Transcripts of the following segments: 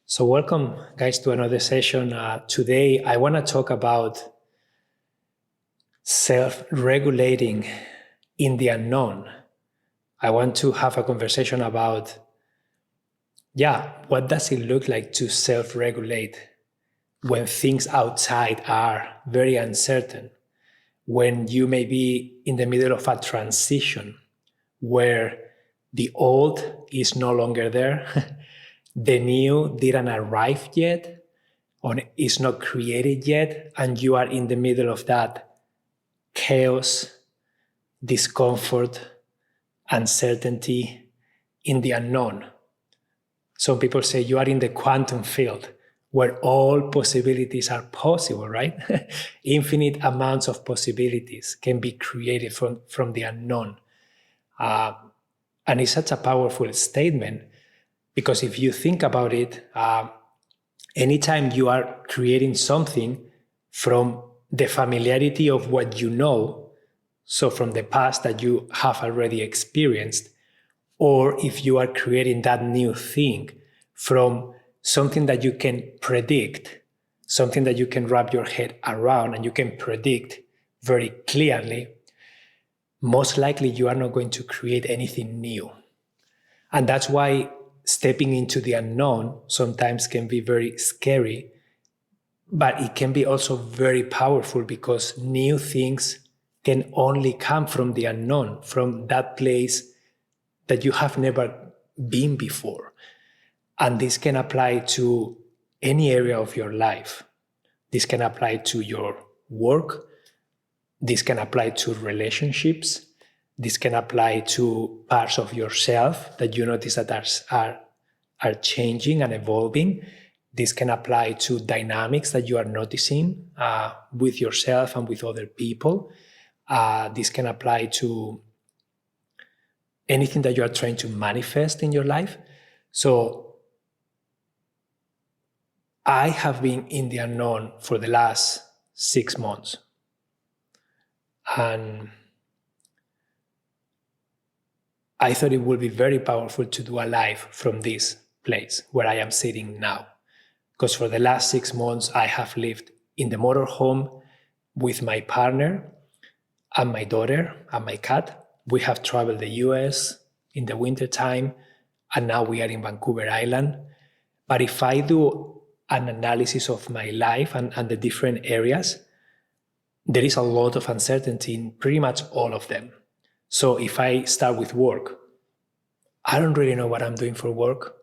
So, welcome, guys, to another session. Today, I want to talk about self-regulating in the unknown. I want to have a conversation about, what does it look like to self-regulate when things outside are very uncertain, when you may be in the middle of a transition where the old is no longer there, the new didn't arrive yet, or is not created yet, and you are in the middle of that chaos, discomfort, uncertainty in the unknown. Some people say you are in the quantum field where all possibilities are possible, right? Infinite amounts of possibilities can be created from the unknown. And it's such a powerful statement because if you think about it, anytime you are creating something from the familiarity of what you know, so from the past that you have already experienced, or if you are creating that new thing from something that you can predict, something that you can wrap your head around and you can predict very clearly, most likely you are not going to create anything new. And that's why stepping into the unknown sometimes can be very scary, but it can be also very powerful because new things can only come from the unknown, from that place that you have never been before. And this can apply to any area of your life. This can apply to your work. This can apply to relationships. This can apply to parts of yourself that you notice that are changing and evolving. This can apply to dynamics that you are noticing with yourself and with other people. This can apply to anything that you are trying to manifest in your life. So I have been in the unknown for the last 6 months. And I thought it would be very powerful to do a live from this place where I am sitting now. Because for the last 6 months, I have lived in the motorhome with my partner and my daughter and my cat. We have traveled the US in the wintertime, and now we are in Vancouver Island. But if I do an analysis of my life and the different areas, there is a lot of uncertainty in pretty much all of them. So if I start with work, I don't really know what I'm doing for work.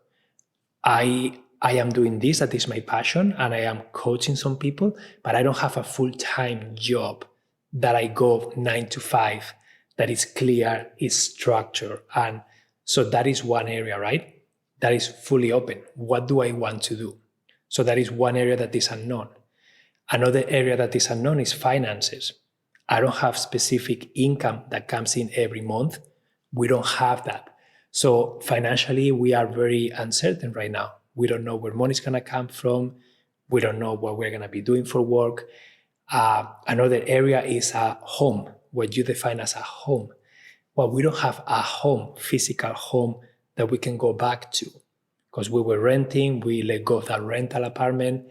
I am doing this, that is my passion, and I am coaching some people, but I don't have a full-time job that I go 9 to 5, that is clear, is structured. And so that is one area, right? That is fully open. What do I want to do? So that is one area that is unknown. Another area that is unknown is finances. I don't have specific income that comes in every month. We don't have that. So financially, we are very uncertain right now. We don't know where money's going to come from. We don't know what we're going to be doing for work. Another area is a home, what you define as a home. Well, we don't have a home, physical home that we can go back to because we were renting, we let go of that rental apartment.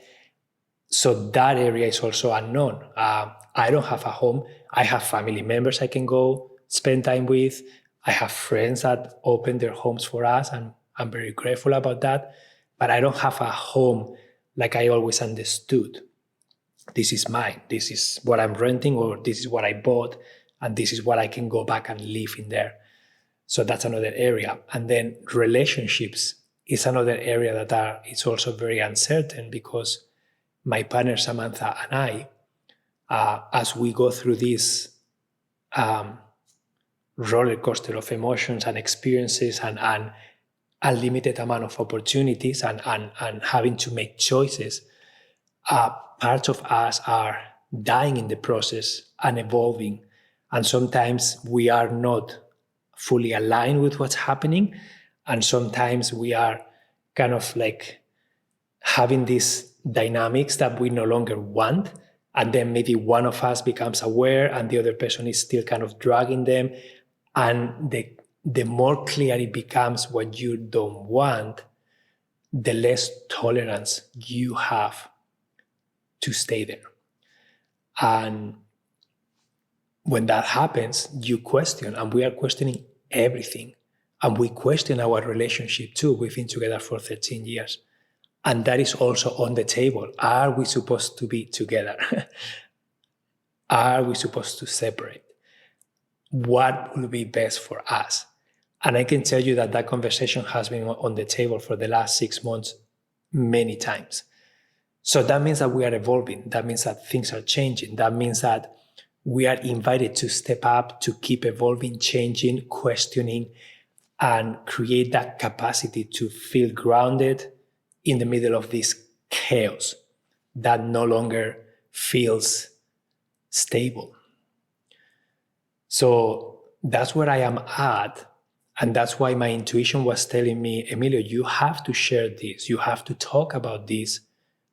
So that area is also unknown. I don't have a home. I have family members I can go spend time with. I have friends that open their homes for us, and I'm very grateful about that. But I don't have a home like I always understood. This is mine. This is what I'm renting, or this is what I bought, and this is what I can go back and live in there. So that's another area. And then relationships is another area that is also very uncertain because my partner Samantha and I, as we go through this roller coaster of emotions and experiences and unlimited amount of opportunities and having to make choices, parts of us are dying in the process and evolving. And sometimes we are not fully aligned with what's happening. And sometimes we are kind of like having these dynamics that we no longer want. And then maybe one of us becomes aware and the other person is still kind of dragging them. And the more clear it becomes what you don't want, the less tolerance you have to stay there. And when that happens, you question, and we are questioning everything. And we question our relationship too. We've been together for 13 years. And that is also on the table. Are we supposed to be together? Are we supposed to separate? What will be best for us? And I can tell you that that conversation has been on the table for the last 6 months many times. So that means that we are evolving. That means that things are changing. That means that we are invited to step up, to keep evolving, changing, questioning, and create that capacity to feel grounded in the middle of this chaos that no longer feels stable. So that's where I am at. And that's why my intuition was telling me, Emilio, you have to share this. You have to talk about this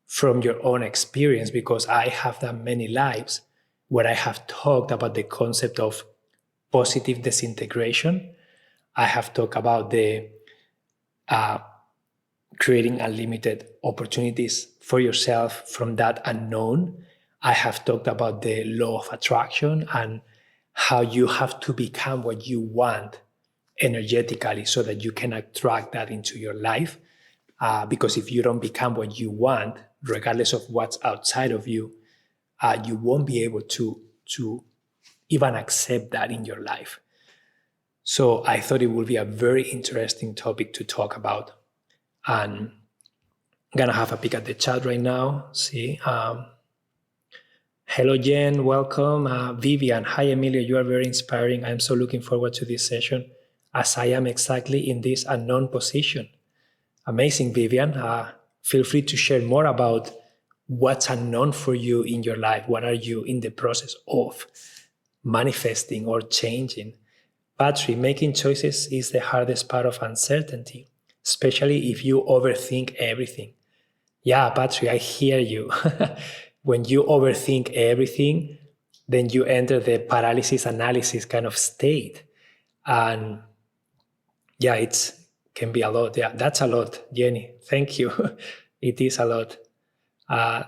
from your own experience, because I have done many lives where I have talked about the concept of positive disintegration. I have talked about the creating unlimited opportunities for yourself from that unknown. I have talked about the law of attraction and how you have to become what you want energetically so that you can attract that into your life. Because if you don't become what you want, regardless of what's outside of you, you won't be able to even accept that in your life. So I thought it would be a very interesting topic to talk about. And I'm gonna have a peek at the chat right now. See, hello Jen, welcome. Vivian, hi Emilio, you are very inspiring. I'm so looking forward to this session, as I am exactly in this unknown position. Amazing, Vivian. Feel free to share more about what's unknown for you in your life. What are you in the process of manifesting or changing? Patrick, making choices is the hardest part of uncertainty, especially if you overthink everything. Yeah, Patrick, I hear you. When you overthink everything, then you enter the paralysis analysis kind of state. And yeah, it can be a lot. Yeah, that's a lot, Jenny. Thank you. It is a lot.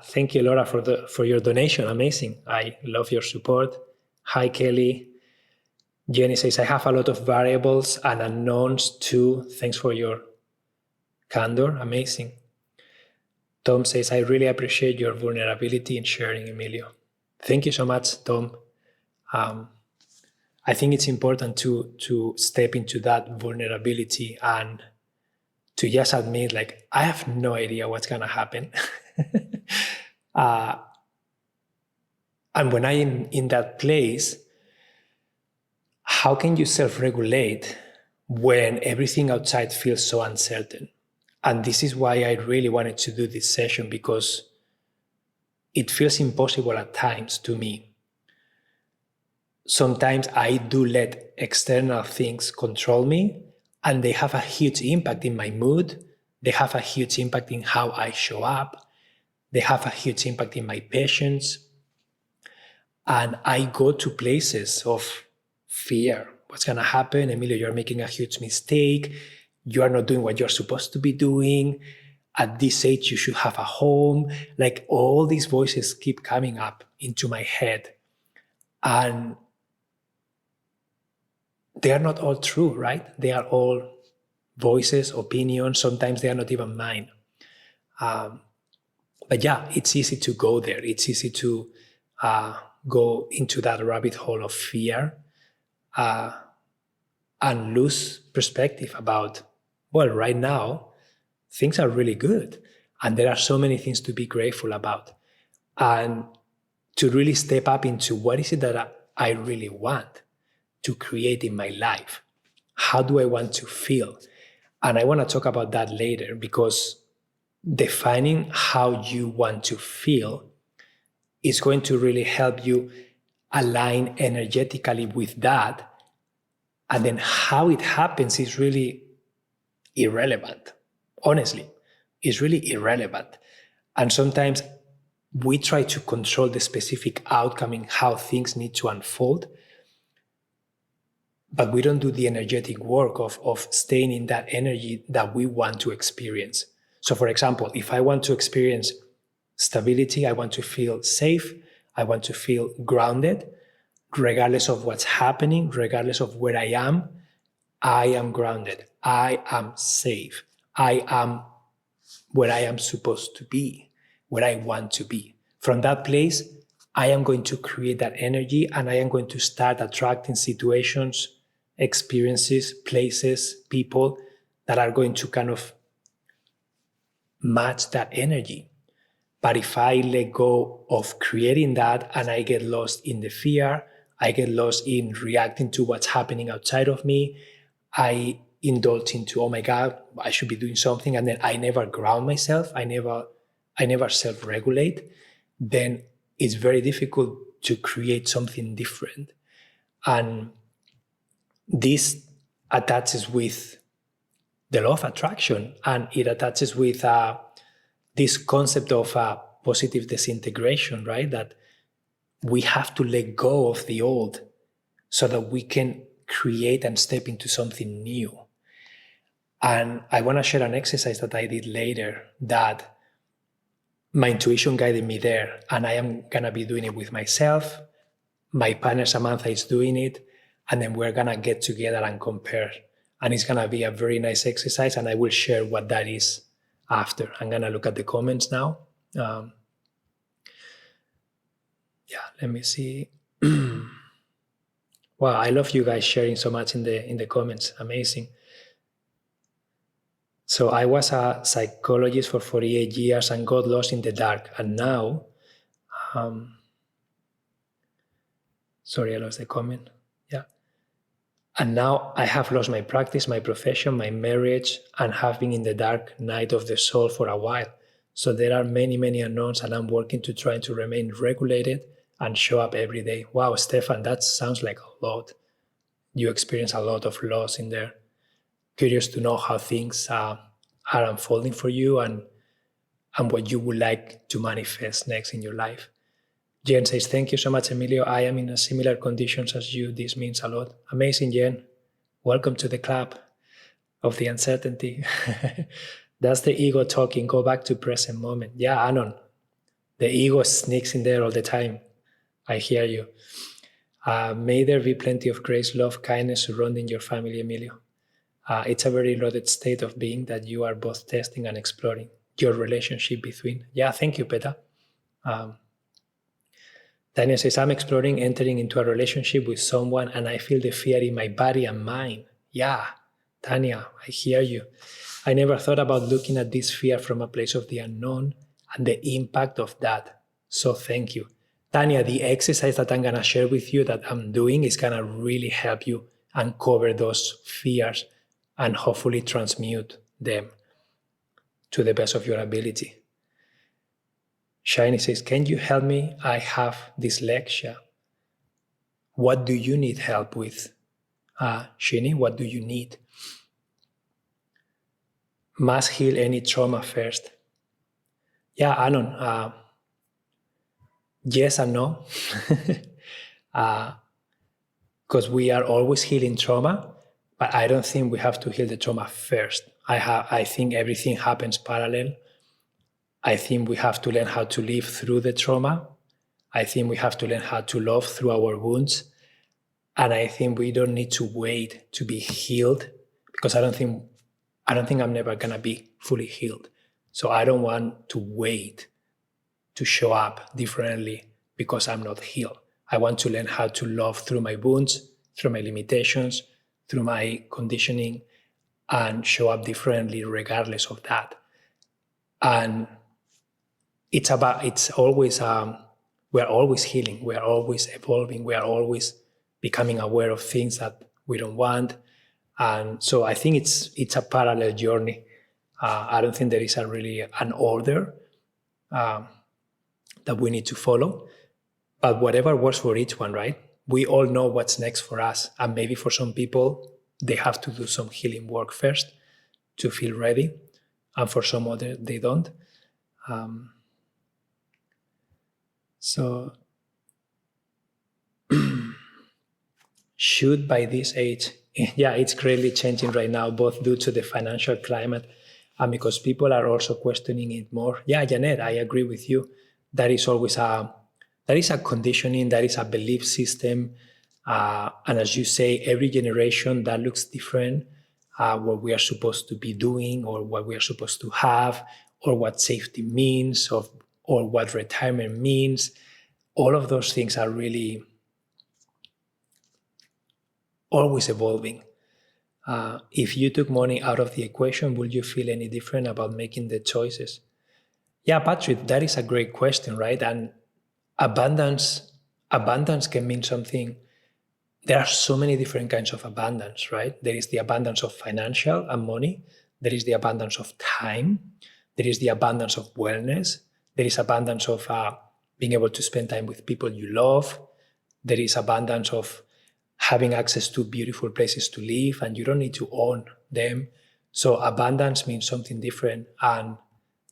Thank you, Laura, for your donation. Amazing. I love your support. Hi, Kelly. Jenny says, I have a lot of variables and unknowns too. Thanks for your candor. Amazing. Tom says, I really appreciate your vulnerability in sharing, Emilio. Thank you so much, Tom. I think it's important to step into that vulnerability and to just admit, like, I have no idea what's going to happen. And when I'm in that place, how can you self-regulate when everything outside feels so uncertain? And this is why I really wanted to do this session, because it feels impossible at times to me. Sometimes I do let external things control me, and they have a huge impact in my mood. They have a huge impact in how I show up. They have a huge impact in my patience. And I go to places of fear. What's going to happen? Emilio, you're making a huge mistake. You are not doing what you're supposed to be doing. At this age, you should have a home. Like, all these voices keep coming up into my head. And they are not all true, right? They are all voices, opinions. Sometimes they are not even mine. But yeah, it's easy to go there. It's easy to go into that rabbit hole of fear and lose perspective about, well, right now, things are really good. And there are so many things to be grateful about. And to really step up into what is it that I really want to create in my life. How do I want to feel? And I want to talk about that later, because defining how you want to feel is going to really help you align energetically with that. And then how it happens is really irrelevant. Honestly, it's really irrelevant. And sometimes we try to control the specific outcome in how things need to unfold, but we don't do the energetic work of staying in that energy that we want to experience. So for example, if I want to experience stability, I want to feel safe, I want to feel grounded, regardless of what's happening, regardless of where I am grounded, I am safe, I am where I am supposed to be, where I want to be. From that place, I am going to create that energy and I am going to start attracting situations, experiences, places, people that are going to kind of match that energy. But if I let go of creating that and I get lost in the fear, I get lost in reacting to what's happening outside of me, I indulge into, oh my God, I should be doing something, and then I never ground myself, I never self-regulate, then it's very difficult to create something different. And this attaches with the law of attraction, and it attaches with this concept of positive disintegration, right? That we have to let go of the old so that we can create and step into something new. And I want to share an exercise that I did later that my intuition guided me there, and I am going to be doing it with myself. My partner Samantha is doing it, and then we're going to get together and compare. And it's going to be a very nice exercise, and I will share what that is after. I'm going to look at the comments now. Let me see. Wow, I love you guys sharing so much in the comments. Amazing. So I was a psychologist for 48 years and got lost in the dark. And now, sorry, I lost the comment. Yeah. And now I have lost my practice, my profession, my marriage, and have been in the dark night of the soul for a while. So there are many, many unknowns, and I'm working to try to remain regulated and show up every day. Wow, Stefan, that sounds like a lot. You experience a lot of loss in there. Curious to know how things are unfolding for you and what you would like to manifest next in your life. Jen says, thank you so much, Emilio. I am in a similar conditions as you. This means a lot. Amazing, Jen. Welcome to the club of the uncertainty. That's the ego talking. Go back to present moment. Yeah, Anon. The ego sneaks in there all the time. I hear you. May there be plenty of grace, love, kindness surrounding your family, Emilio. It's a very loaded state of being that you are both testing and exploring your relationship between. Yeah, thank you, Peta. Tanya says, I'm exploring entering into a relationship with someone and I feel the fear in my body and mind. Yeah, Tanya, I hear you. I never thought about looking at this fear from a place of the unknown and the impact of that. So thank you. Tanya, the exercise that I'm going to share with you that I'm doing is going to really help you uncover those fears and hopefully transmute them to the best of your ability. Shiny says, can you help me? I have dyslexia. What do you need help with? Shiny, what do you need? Must heal any trauma first. Yeah, Anon, yes and no. Because we are always healing trauma, but I don't think we have to heal the trauma first. I think everything happens parallel. I think we have to learn how to live through the trauma. I think we have to learn how to love through our wounds. And I think we don't need to wait to be healed, because I don't think I'm never gonna be fully healed. So I don't want to wait to show up differently because I'm not healed. I want to learn how to love through my wounds, through my limitations, through my conditioning, and show up differently regardless of that. And it's always, we're always healing, we're always evolving, we are always becoming aware of things that we don't want. And so I think it's a parallel journey. I don't think there is really an order that we need to follow, but whatever works for each one, right? We all know what's next for us. And maybe for some people, they have to do some healing work first to feel ready. And for some others, they don't. So should by this age, yeah, it's greatly changing right now, both due to the financial climate and because people are also questioning it more. Yeah, Janet, I agree with you. That is always that is a conditioning, that is a belief system. And as you say, every generation that looks different, what we are supposed to be doing or what we are supposed to have or what safety means or what retirement means. All of those things are really always evolving. If you took money out of the equation, would you feel any different about making the choices? Yeah, Patrick, that is a great question, right? And abundance can mean something. There are so many different kinds of abundance, right? There is the abundance of financial and money. There is the abundance of time. There is the abundance of wellness. There is abundance of being able to spend time with people you love. There is abundance of having access to beautiful places to live, and you don't need to own them. So abundance means something different. And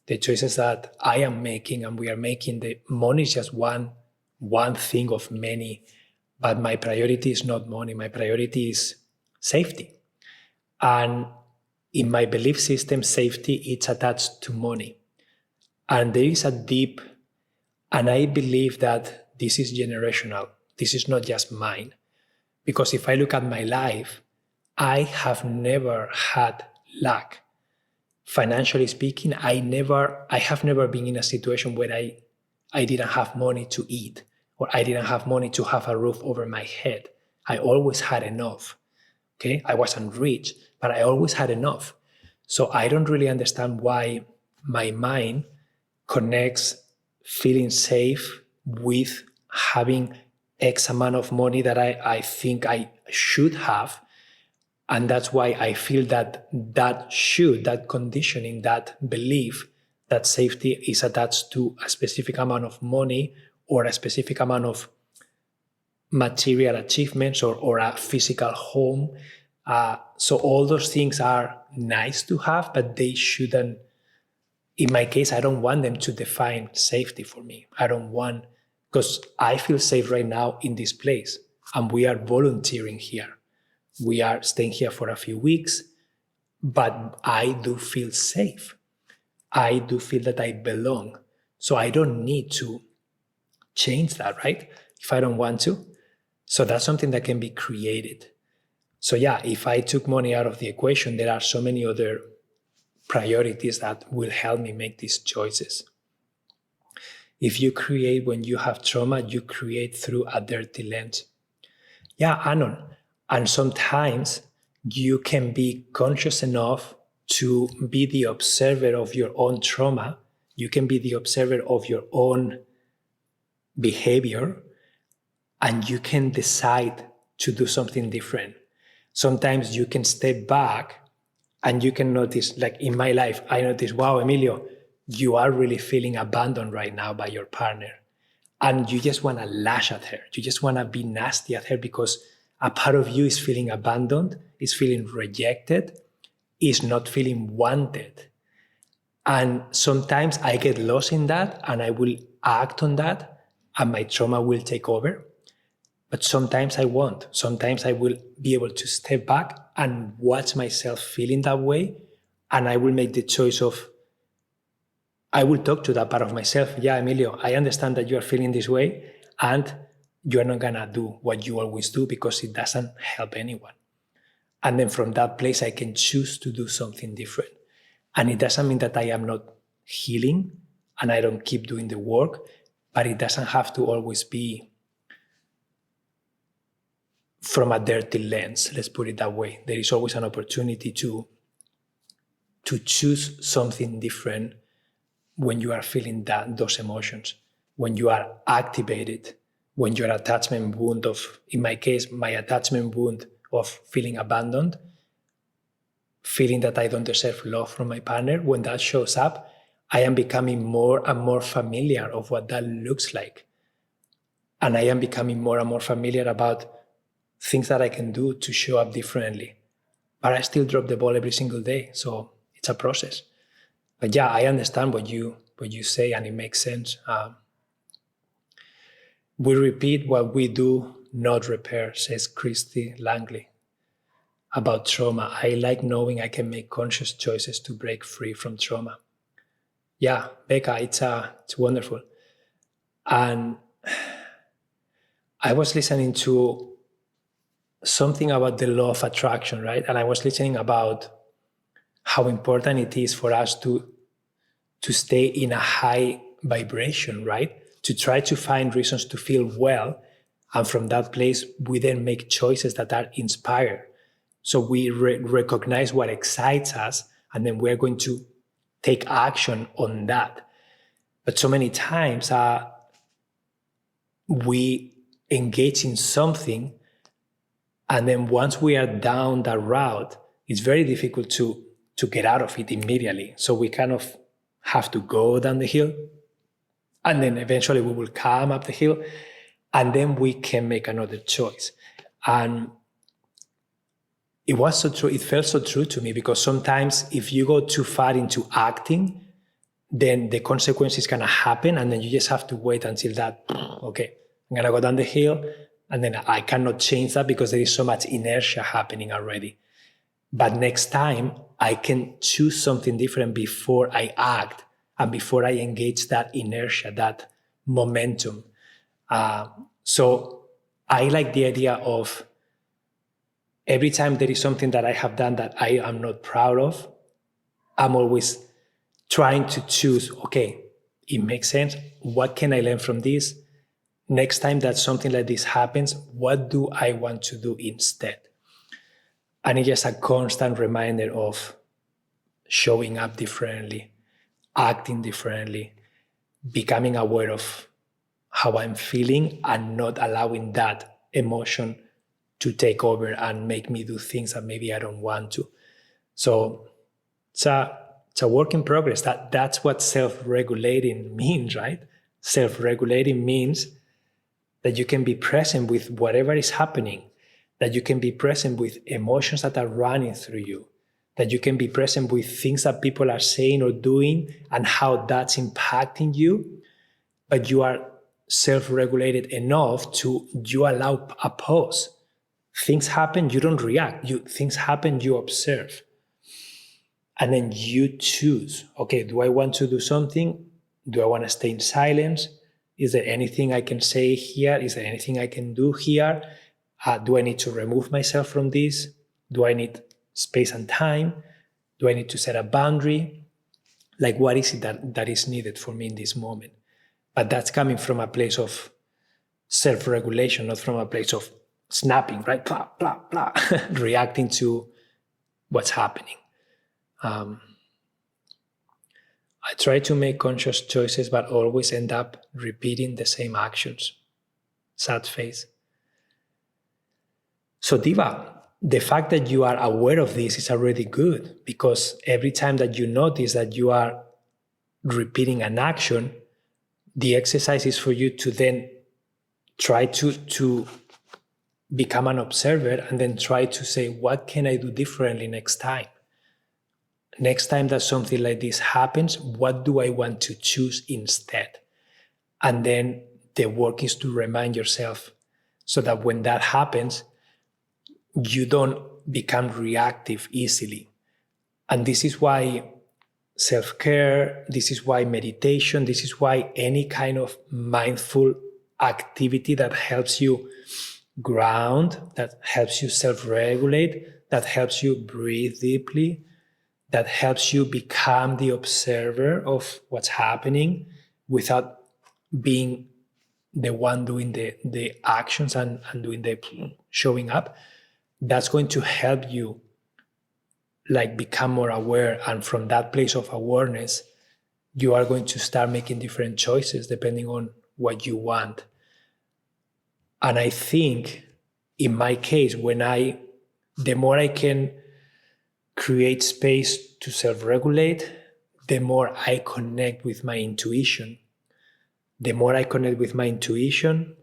the choices that I am making and we are making, the money is just one thing of many. But my priority is not money. My priority is safety. And in my belief system, safety is attached to money. And there is a deep, and I believe that this is generational. This is not just mine. Because if I look at my life, I have never had lack. Financially speaking, I have never been in a situation where I didn't have money to eat or I didn't have money to have a roof over my head. I always had enough. Okay, I wasn't rich, but I always had enough. So I don't really understand why my mind connects feeling safe with having X amount of money that I think I should have. And that's why I feel that conditioning, that belief that safety is attached to a specific amount of money or a specific amount of material achievements or a physical home. So all those things are nice to have, but they shouldn't. In my case, I don't want them to define safety for me. I don't want, because I feel safe right now in this place, and we are volunteering here. We are staying here for a few weeks, but I do feel safe. I do feel that I belong. So I don't need to change that, right? If I don't want to. So that's something that can be created. So yeah, if I took money out of the equation, there are so many other priorities that will help me make these choices. If you create when you have trauma, you create through a dirty lens. Yeah, Anon. And sometimes you can be conscious enough to be the observer of your own trauma. You can be the observer of your own behavior, and you can decide to do something different. Sometimes you can step back and you can notice, like in my life, I noticed, wow, Emilio, you are really feeling abandoned right now by your partner. And you just want to lash at her. You just want to be nasty at her because a part of you is feeling abandoned, is feeling rejected, is not feeling wanted. And sometimes I get lost in that and I will act on that and my trauma will take over. But sometimes I won't. Sometimes I will be able to step back and watch myself feeling that way. And I will make the choice of, I will talk to that part of myself. Yeah, Emilio, I understand that you are feeling this way and you are not going to do what you always do because it doesn't help anyone. And then from that place, I can choose to do something different. And it doesn't mean that I am not healing and I don't keep doing the work, but it doesn't have to always be from a dirty lens, let's put it that way. There is always an opportunity to choose something different when you are feeling those emotions, when you are activated, when your attachment wound of, in my case, my attachment wound of feeling abandoned, feeling that I don't deserve love from my partner, when that shows up, I am becoming more and more familiar of what that looks like. And I am becoming more and more familiar about things that I can do to show up differently. But I still drop the ball every single day. So it's a process. But yeah, I understand what you say and it makes sense. We repeat what we do not repair, says Christy Langley. about trauma. I like knowing I can make conscious choices to break free from trauma. Yeah, Becca, it's wonderful. And I was listening to something about the law of attraction, right? And I was listening about how important it is for us to stay in a high vibration, right? To try to find reasons to feel well. And from that place, we then make choices that are inspired. So we recognize what excites us, and then we're going to take action on that. But so many times we engage in something, and then once we are down that route, it's very difficult to get out of it immediately. So we kind of have to go down the hill, and then eventually we will come up the hill, and then we can make another choice. And it was so true. It felt so true to me, because sometimes if you go too far into acting, then the consequence is going to happen, and then you just have to wait until that, okay, I'm going to go down the hill, and then I cannot change that because there is so much inertia happening already. But next time, I can choose something different before I act and before I engage that inertia, that momentum. So I like the idea of every time there is something that I have done that I am not proud of, I'm always trying to choose, okay, it makes sense. What can I learn from this? Next time that something like this happens, what do I want to do instead? And it's just a constant reminder of showing up differently, acting differently, becoming aware of how I'm feeling and not allowing that emotion to take over and make me do things that maybe I don't want to. So it's a work in progress. That's what self-regulating means, right? Self-regulating means that you can be present with whatever is happening, that you can be present with emotions that are running through you, that you can be present with things that people are saying or doing and how that's impacting you, but you are self-regulated enough to you allow a pause. Things happen, you don't react. Things happen, you observe. And then you choose, okay, do I want to do something? Do I want to stay in silence? Is there anything I can say here? Is there anything I can do here? Do I need to remove myself from this? Do I need space and time? Do I need to set a boundary? Like, what is it that is needed for me in this moment? But that's coming from a place of self-regulation, not from a place of snapping, right? Blah, blah, blah, reacting to what's happening. I try to make conscious choices, but always end up repeating the same actions. Sad face. So, Diva, the fact that you are aware of this is already good, because every time that you notice that you are repeating an action, the exercise is for you to then try to become an observer and then try to say, what can I do differently next time? Next time that something like this happens, what do I want to choose instead? And then the work is to remind yourself so that when that happens, you don't become reactive easily. And this is why self-care, this is why meditation, this is why any kind of mindful activity that helps you ground, that helps you self-regulate, that helps you breathe deeply, that helps you become the observer of what's happening without being the one doing the actions and doing the showing up. That's going to help you like become more aware. And from that place of awareness, you are going to start making different choices depending on what you want. And I think in my case, the more I can create space to self-regulate, the more I connect with my intuition. The more I connect with my intuition,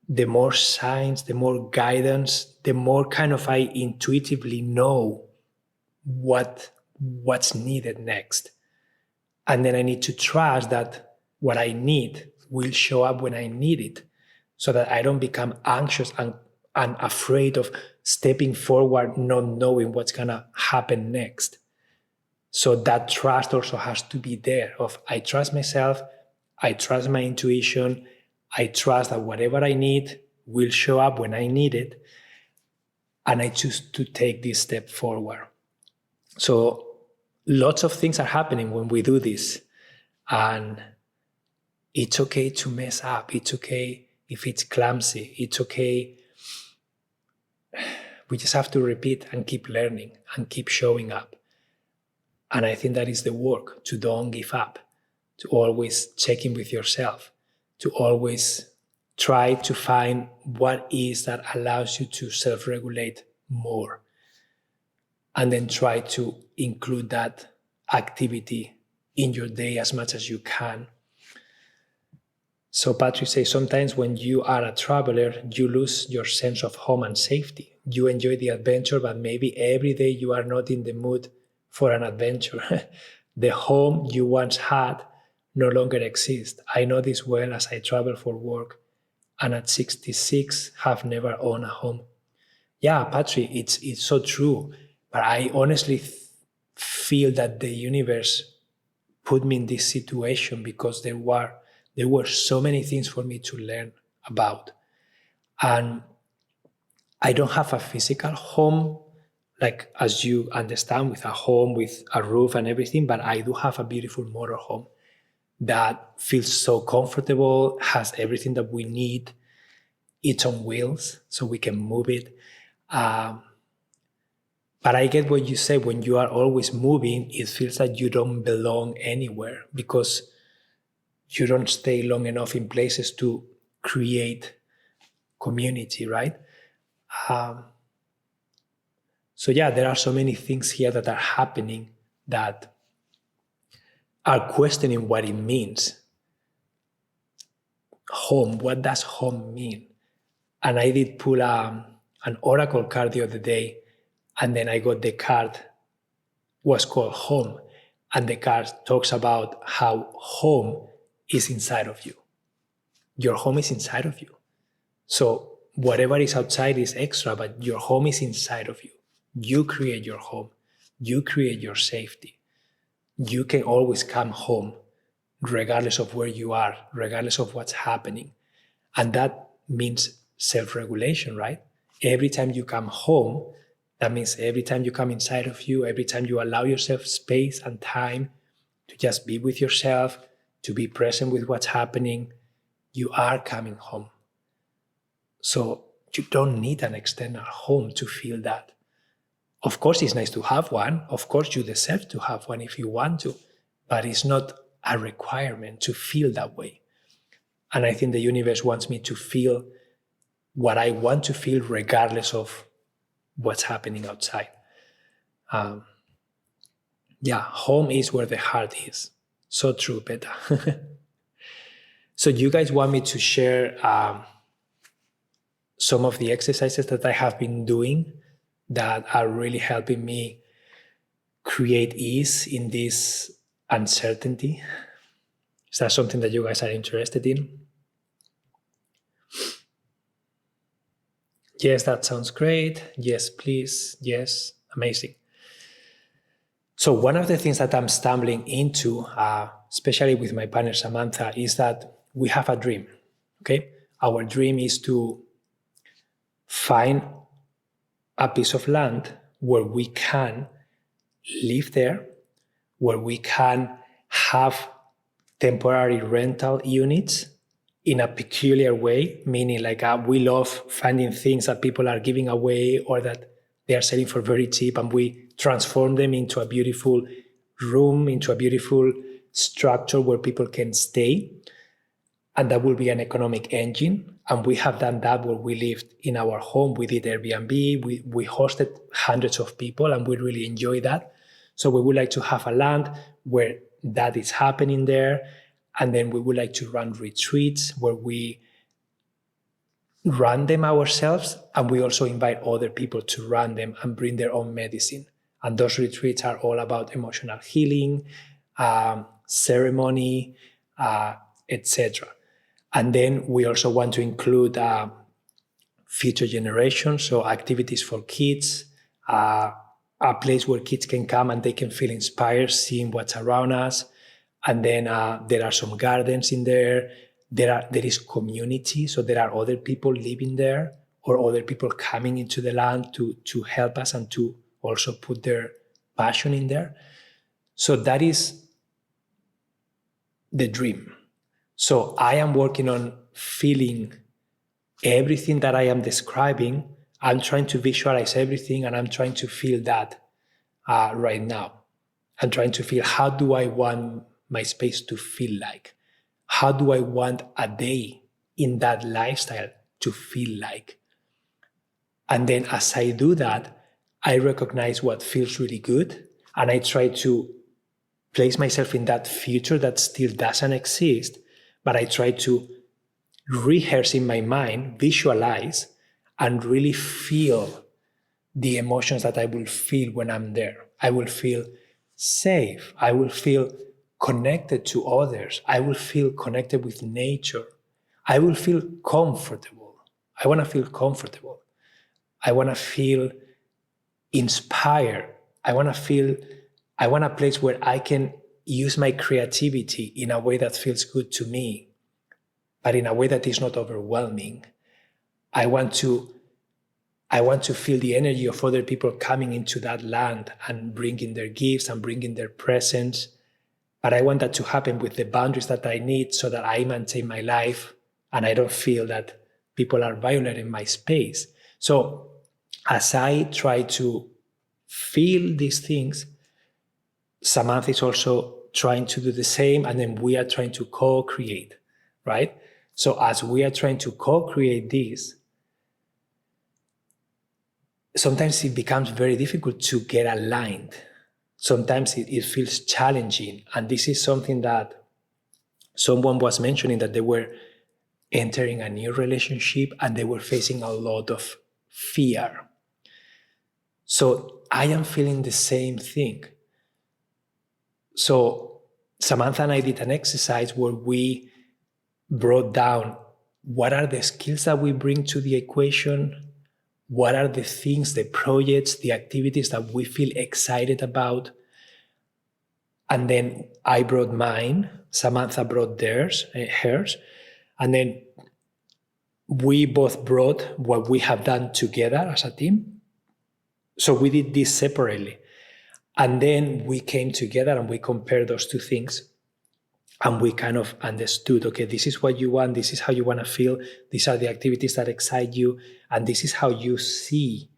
the more signs, the more guidance, the more kind of I intuitively know what's needed next. And then I need to trust that what I need will show up when I need it, so that I don't become anxious and afraid of stepping forward, not knowing what's going to happen next. So that trust also has to be there of I trust myself, I trust my intuition, I trust that whatever I need will show up when I need it, and I choose to take this step forward. So lots of things are happening when we do this, and it's okay to mess up. It's okay if it's clumsy. It's okay. We just have to repeat and keep learning and keep showing up. And I think that is the work, to don't give up, to always check in with yourself, to always try to find what is that allows you to self-regulate more. And then try to include that activity in your day as much as you can. So Patrick says, sometimes when you are a traveler, you lose your sense of home and safety. You enjoy the adventure, but maybe every day you are not in the mood for an adventure. The home you once had no longer exists. I know this well as I travel for work, and at 66 have never owned a home. Yeah, Patrick, it's so true. But I honestly feel that the universe put me in this situation because there were so many things for me to learn about. And I don't have a physical home, like as you understand, with a home, with a roof and everything, but I do have a beautiful motorhome that feels so comfortable, has everything that we need. It's on wheels, so we can move it. But I get what you say, when you are always moving, it feels like you don't belong anywhere because you don't stay long enough in places to create community, right? So yeah, there are so many things here that are happening that are questioning what it means. Home, what does home mean? And I did pull an oracle card the other day, and then I got the card was called home. And the card talks about how home is inside of you. Your home is inside of you. So whatever is outside is extra, but your home is inside of you. You create your home. You create your safety. You can always come home regardless of where you are, regardless of what's happening. And that means self-regulation, right? Every time you come home, that means every time you come inside of you, every time you allow yourself space and time to just be with yourself, to be present with what's happening, you are coming home. So you don't need an external home to feel that. Of course, it's nice to have one. Of course, you deserve to have one if you want to, but it's not a requirement to feel that way. And I think the universe wants me to feel what I want to feel regardless of what's happening outside. Home is where the heart is. So true, Beta. So you guys want me to share some of the exercises that I have been doing that are really helping me create ease in this uncertainty? Is that something that you guys are interested in? Yes, that sounds great. Yes, please. Yes, amazing. So one of the things that I'm stumbling into, especially with my partner Samantha, is that we have a dream, okay? Our dream is to find a piece of land where we can live there, where we can have temporary rental units in a peculiar way, meaning like we love finding things that people are giving away or that they are selling for very cheap, and we transform them into a beautiful room, into a beautiful structure where people can stay. And that will be an economic engine. And we have done that where we lived in our home. We did Airbnb. We hosted hundreds of people, and we really enjoy that. So we would like to have a land where that is happening there. And then we would like to run retreats where we run them ourselves, and we also invite other people to run them and bring their own medicine. And those retreats are all about emotional healing, ceremony, etc. And then we also want to include future generations, so activities for kids, a place where kids can come and they can feel inspired seeing what's around us. And then there are some gardens in there. There is community, so there are other people living there or other people coming into the land to help us and to also put their passion in there. So that is the dream. So I am working on feeling everything that I am describing. I'm trying to visualize everything, and I'm trying to feel that right now. I'm trying to feel, how do I want my space to feel like? How do I want a day in that lifestyle to feel like? And then as I do that, I recognize what feels really good, and I try to place myself in that future that still doesn't exist, but I try to rehearse in my mind, visualize, and really feel the emotions that I will feel when I'm there. I will feel safe. I will feel connected to others. I will feel connected with nature. I will feel comfortable. I want to feel comfortable. I want to feel inspired. I want a place where I can use my creativity in a way that feels good to me, but in a way that is not overwhelming. I want to feel the energy of other people coming into that land and bringing their gifts and bringing their presence. But I want that to happen with the boundaries that I need so that I maintain my life and I don't feel that people are violating my space. So as I try to feel these things, Samantha is also trying to do the same, and then we are trying to co-create, right? So as we are trying to co-create this, sometimes it becomes very difficult to get aligned. Sometimes it feels challenging. And this is something that someone was mentioning, that they were entering a new relationship and they were facing a lot of fear. So I am feeling the same thing. So Samantha and I did an exercise where we brought down what are the skills that we bring to the equation, what are the things, the projects, the activities that we feel excited about. And then I brought mine, Samantha brought hers, and then we both brought what we have done together as a team. So we did this separately. And then we came together and we compared those two things. And we kind of understood, okay, this is what you want, this is how you want to feel, these are the activities that excite you, and this is how you see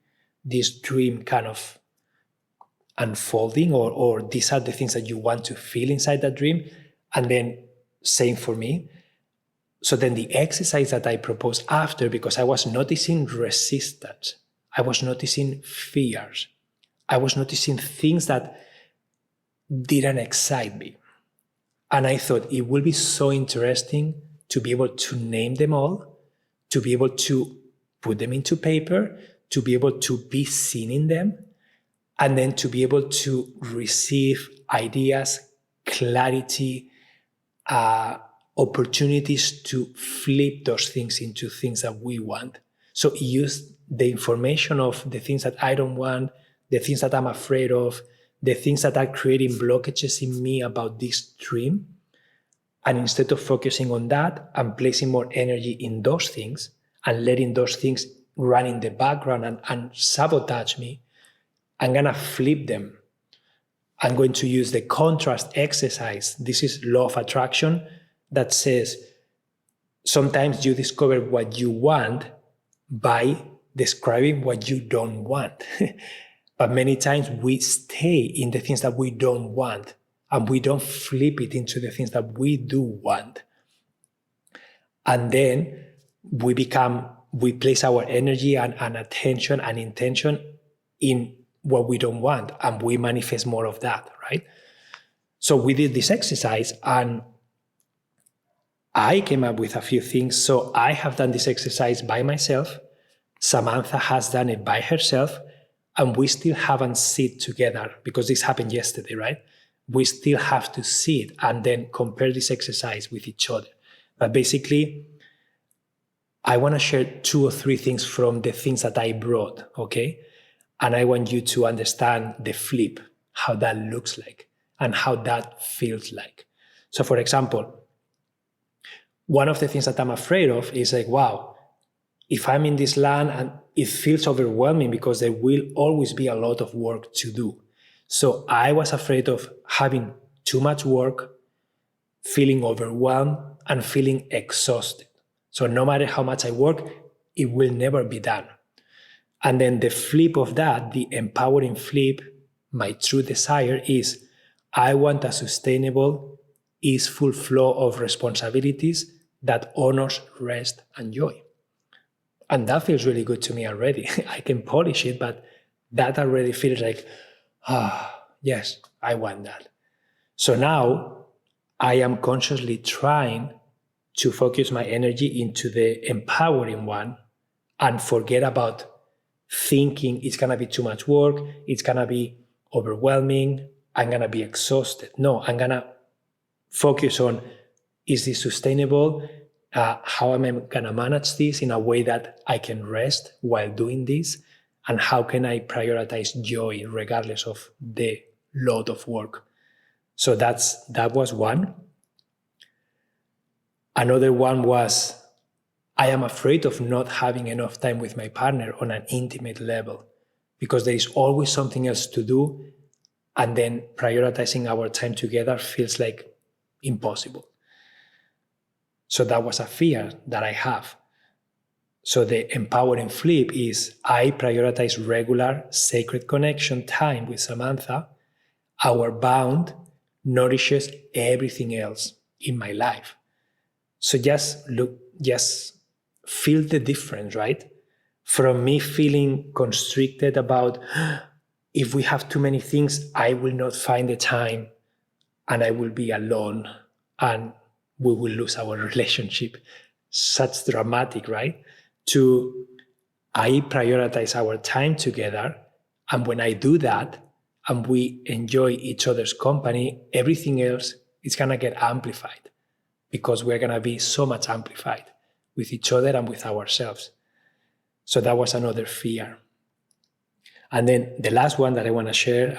this dream kind of unfolding, or these are the things that you want to feel inside that dream. And then same for me. So then the exercise that I proposed after, because I was noticing resistance, I was noticing fears, I was noticing things that didn't excite me. And I thought it will be so interesting to be able to name them all, to be able to put them into paper, to be able to be seen in them, and then to be able to receive ideas, clarity, opportunities to flip those things into things that we want. So use the information of the things that I don't want, the things that I'm afraid of, the things that are creating blockages in me about this dream. And instead of focusing on that, I'm placing more energy in those things and letting those things run in the background and sabotage me. I'm going to flip them. I'm going to use the contrast exercise. This is law of attraction that says sometimes you discover what you want by describing what you don't want. But many times we stay in the things that we don't want and we don't flip it into the things that we do want. And then we place our energy and attention and intention in what we don't want, and we manifest more of that, right? So we did this exercise and I came up with a few things. So I have done this exercise by myself. Samantha has done it by herself. And we still haven't sit together because this happened yesterday, right? We still have to sit and then compare this exercise with each other. But basically, I want to share 2 or 3 things from the things that I brought, okay? And I want you to understand the flip, how that looks like and how that feels like. So for example, one of the things that I'm afraid of is like, wow, if I'm in this land and it feels overwhelming because there will always be a lot of work to do. So I was afraid of having too much work, feeling overwhelmed, and feeling exhausted. So no matter how much I work, it will never be done. And then the flip of that, the empowering flip, my true desire is I want a sustainable, easeful flow of responsibilities that honors rest and joy. And that feels really good to me already. I can polish it, but that already feels like, yes, I want that. So now I am consciously trying to focus my energy into the empowering one and forget about thinking it's going to be too much work, it's going to be overwhelming, I'm going to be exhausted. No, I'm going to focus on, is this sustainable? How am I going to manage this in a way that I can rest while doing this? And how can I prioritize joy regardless of the load of work? So that was one. Another one was, I am afraid of not having enough time with my partner on an intimate level because there is always something else to do, and then prioritizing our time together feels like impossible. So that was a fear that I have. So the empowering flip is I prioritize regular sacred connection time with Samantha. Our bond nourishes everything else in my life. So just feel the difference, right? From me feeling constricted about if we have too many things, I will not find the time and I will be alone and we will lose our relationship. Such dramatic, right? To I prioritize our time together, and when I do that and we enjoy each other's company, everything else is going to get amplified because we're going to be so much amplified with each other and with ourselves. So that was another fear. And then the last one that I want to share,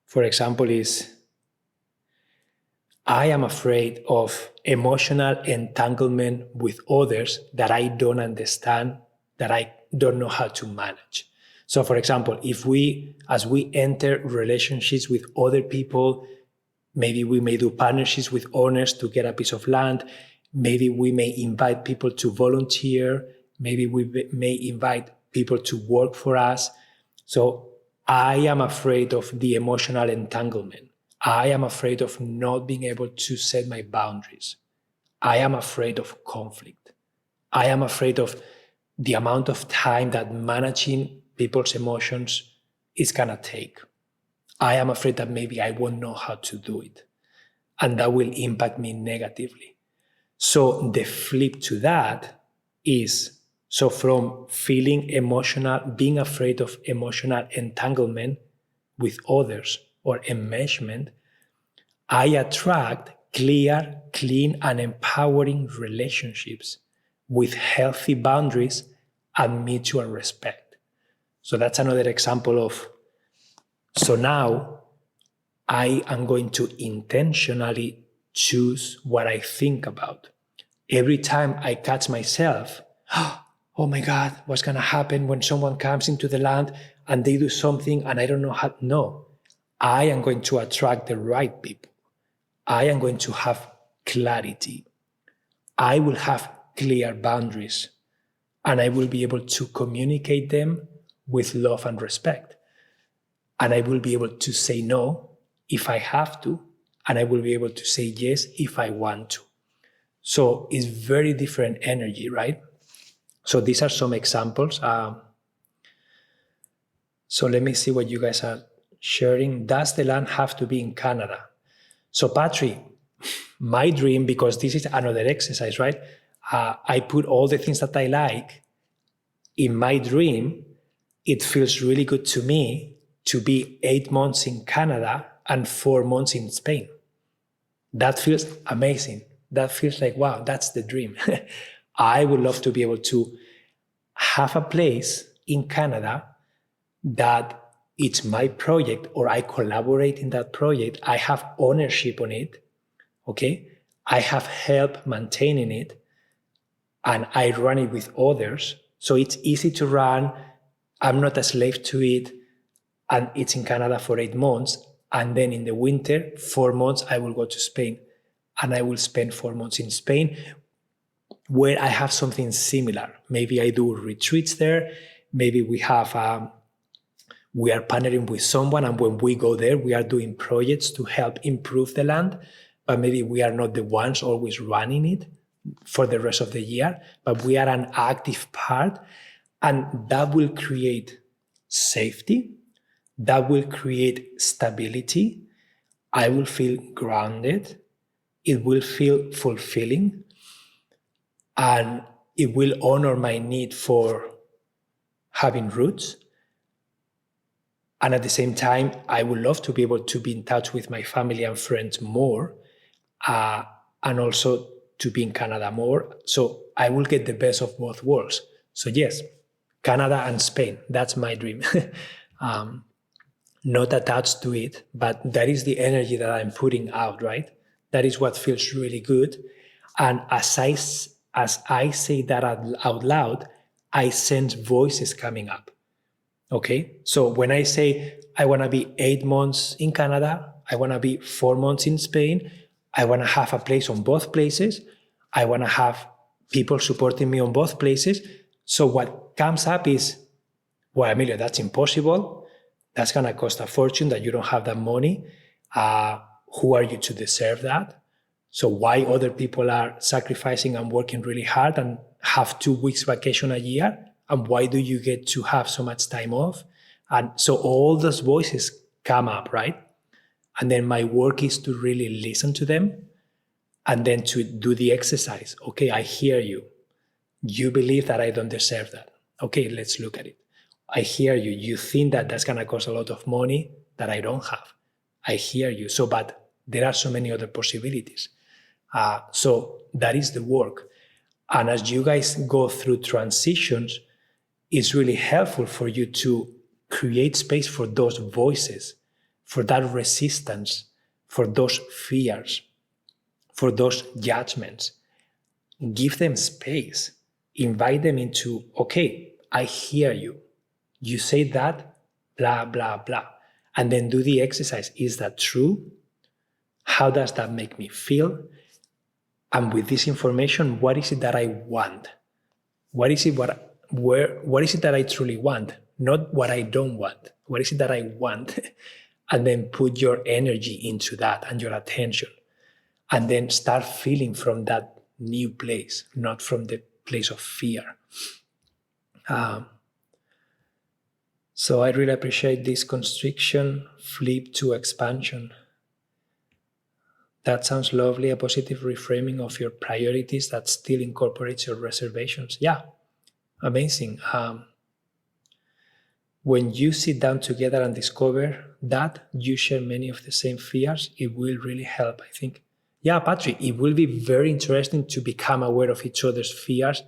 for example, is I am afraid of emotional entanglement with others that I don't understand, that I don't know how to manage. So for example, as we enter relationships with other people, maybe we may do partnerships with owners to get a piece of land. Maybe we may invite people to volunteer. Maybe we may invite people to work for us. So I am afraid of the emotional entanglement. I am afraid of not being able to set my boundaries. I am afraid of conflict. I am afraid of the amount of time that managing people's emotions is going to take. I am afraid that maybe I won't know how to do it, and that will impact me negatively. So the flip to that is, so from feeling emotional, being afraid of emotional entanglement with others or enmeshment, I attract clear, clean, and empowering relationships with healthy boundaries and mutual respect. So that's another example of, so now I am going to intentionally choose what I think about. Every time I catch myself, oh my God, what's going to happen when someone comes into the land and they do something and I don't know how? No, I am going to attract the right people. I am going to have clarity. I will have clear boundaries and I will be able to communicate them with love and respect. And I will be able to say no if I have to, and I will be able to say yes if I want to. So it's very different energy, right? So these are some examples. So let me see what you guys are sharing. Does the land have to be in Canada? So Patrick, my dream, because this is another exercise, right? I put all the things that I like in my dream. It feels really good to me to be 8 months in Canada and 4 months in Spain. That feels amazing. that feels like, wow, that's the dream. I would love to be able to have a place in Canada that it's my project, or I collaborate in that project. I have ownership on it. Okay. I have help maintaining it, and I run it with others. So it's easy to run. I'm not a slave to it. And it's in Canada for 8 months. And then in the winter, 4 months, I will go to Spain. And I will spend 4 months in Spain, where I have something similar. Maybe I do retreats there. Maybe we are partnering with someone, and when we go there, we are doing projects to help improve the land. But maybe we are not the ones always running it for the rest of the year, but we are an active part. And that will create safety. That will create stability. I will feel grounded. It will feel fulfilling. And it will honor my need for having roots. And at the same time, I would love to be able to be in touch with my family and friends more, and also to be in Canada more. So I will get the best of both worlds. So yes, Canada and Spain, that's my dream. Not attached to it, but that is the energy that I'm putting out, right? That is what feels really good. And as I say that out loud, I sense voices coming up. Okay, so when I say I want to be 8 months in Canada, I want to be 4 months in Spain, I want to have a place on both places, I want to have people supporting me on both places. So what comes up is, well, Emilio, that's impossible. That's going to cost a fortune, that you don't have that money. Who are you to deserve that? So why other people are sacrificing and working really hard and have 2 weeks vacation a year? And why do you get to have so much time off? And so all those voices come up, right? And then my work is to really listen to them, and then to do the exercise. Okay, I hear you. You believe that I don't deserve that. Okay, let's look at it. I hear you. You think that that's going to cost a lot of money that I don't have. I hear you. So, but there are so many other possibilities. So that is the work. And as you guys go through transitions, it's really helpful for you to create space for those voices, for that resistance, for those fears, for those judgments. Give them space. Invite them into, okay, I hear you. You say that, blah, blah, blah. And then do the exercise. Is that true? How does that make me feel? And with this information, what is it that I want? What is it that I truly want? Not what I don't want. What is it that I want? And then put your energy into that and your attention. And then start feeling from that new place, not from the place of fear. So I really appreciate this constriction, flip to expansion. That sounds lovely, a positive reframing of your priorities that still incorporates your reservations. Yeah, amazing. When you sit down together and discover that you share many of the same fears, it will really help, I think. Yeah, Patrick, it will be very interesting to become aware of each other's fears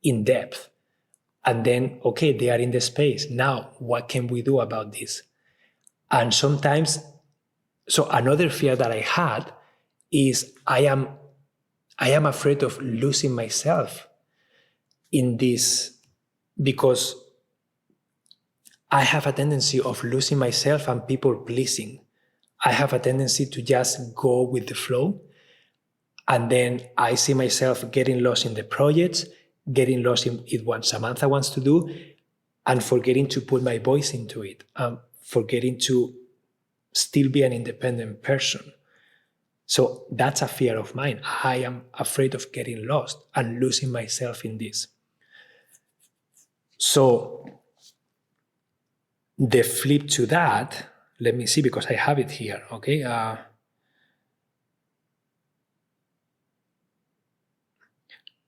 in depth. And then, okay, they are in the space. Now, what can we do about this? And sometimes, so another fear that I had is I am afraid of losing myself in this, because I have a tendency of losing myself and people pleasing. I have a tendency to just go with the flow. And then I see myself getting lost in the projects, getting lost in what Samantha wants to do, and forgetting to put my voice into it, forgetting to still be an independent person. So that's a fear of mine. I am afraid of getting lost and losing myself in this. So the flip to that, let me see, because I have it here, okay?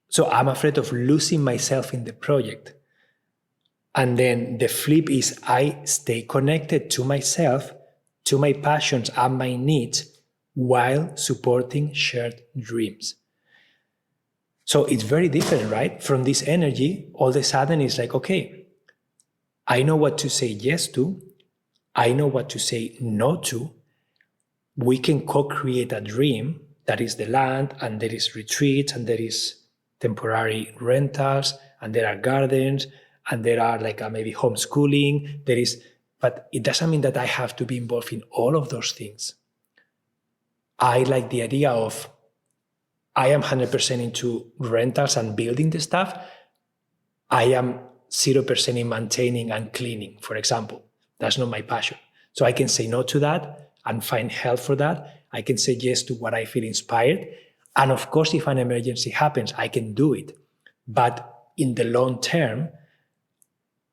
So I'm afraid of losing myself in the project. And then the flip is I stay connected to myself, to my passions and my needs, while supporting shared dreams. So it's very different, right? From this energy, all of a sudden it's like, okay, I know what to say yes to, I know what to say no to. We can co-create a dream that is the land, and there is retreats, and there is temporary rentals, and there are gardens, and there are like maybe homeschooling. But it doesn't mean that I have to be involved in all of those things. I like the idea of I am 100% into rentals and building the stuff. I am 0% in maintaining and cleaning, for example. That's not my passion. So I can say no to that and find help for that. I can say yes to what I feel inspired. And of course, if an emergency happens, I can do it. But in the long term,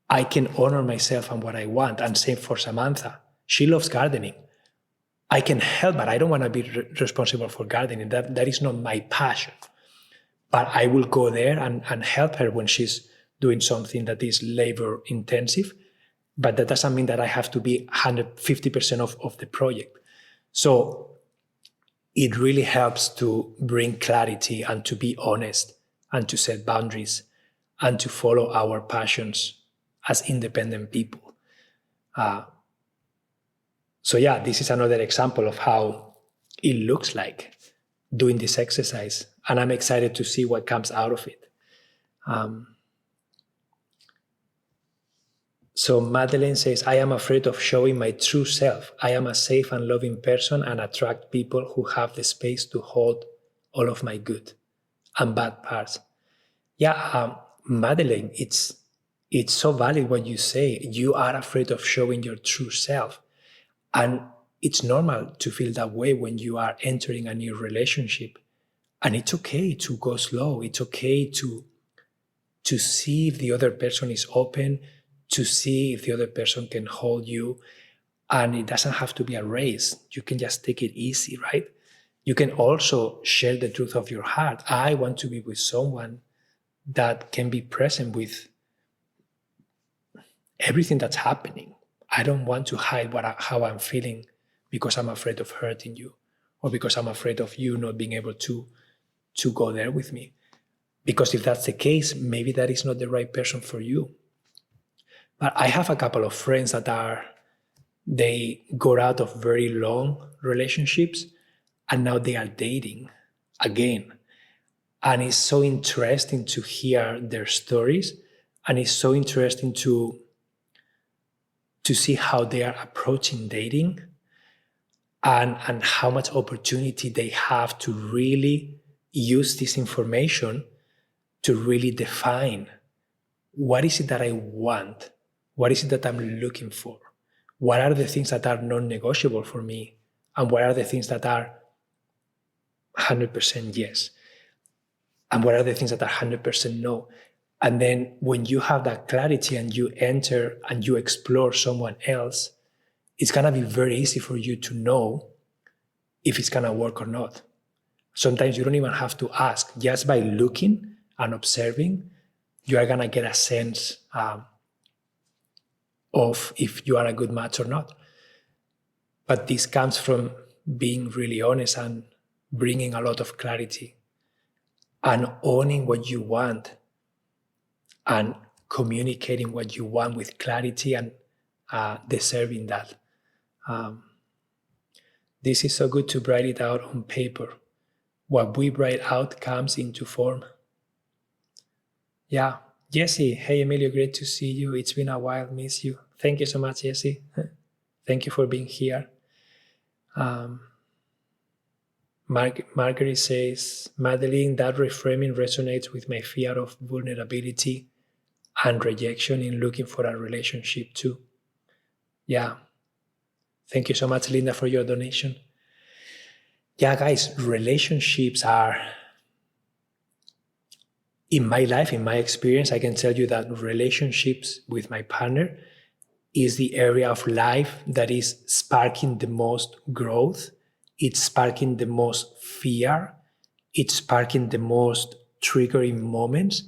I can honor myself and what I want. And same for Samantha. She loves gardening. I can help, but I don't want to be responsible for gardening. That is not my passion. But I will go there and help her when she's doing something that is labor intensive. But that doesn't mean that I have to be 150% of the project. So it really helps to bring clarity and to be honest and to set boundaries and to follow our passions as independent people. So yeah, this is another example of how it looks like doing this exercise. And I'm excited to see what comes out of it. So Madeleine says, I am afraid of showing my true self. I am a safe and loving person and attract people who have the space to hold all of my good and bad parts. Yeah, Madeleine, it's so valid what you say. You are afraid of showing your true self. And it's normal to feel that way when you are entering a new relationship. And it's okay to go slow. It's okay to see if the other person is open, to see if the other person can hold you. And it doesn't have to be a race. You can just take it easy, right? You can also share the truth of your heart. I want to be with someone that can be present with everything that's happening. I don't want to hide how I'm feeling because I'm afraid of hurting you or because I'm afraid of you not being able to go there with me. Because if that's the case, maybe that is not the right person for you. But I have a couple of friends that they got out of very long relationships and now they are dating again. And it's so interesting to hear their stories, and it's so interesting to see how they are approaching dating and how much opportunity they have to really use this information to really define what is it that I want, what is it that I'm looking for, what are the things that are non-negotiable for me, and what are the things that are 100% yes, and what are the things that are 100% no. And then when you have that clarity and you enter and you explore someone else, it's going to be very easy for you to know if it's going to work or not. Sometimes you don't even have to ask. Just by looking and observing, you are going to get a sense of if you are a good match or not. But this comes from being really honest and bringing a lot of clarity and owning what you want and communicating what you want with clarity and deserving that. This is so good to write it out on paper. What we write out comes into form. Yeah. Jesse, hey Emilio, great to see you. It's been a while, miss you. Thank you so much, Jesse. Thank you for being here. Marguerite says, Madeline, that reframing resonates with my fear of vulnerability and rejection in looking for a relationship too. Yeah. Thank you so much, Linda, for your donation. Yeah, guys, relationships are, in my life, in my experience, I can tell you that relationships with my partner is the area of life that is sparking the most growth. It's sparking the most fear. It's sparking the most triggering moments.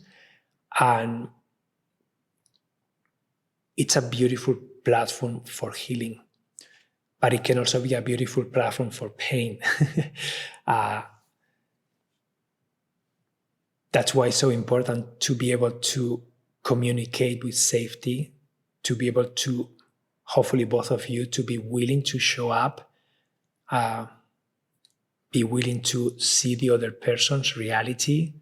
And it's a beautiful platform for healing. But it can also be a beautiful platform for pain. That's why it's so important to be able to communicate with safety, to be able to, hopefully both of you, to be willing to show up, be willing to see the other person's reality,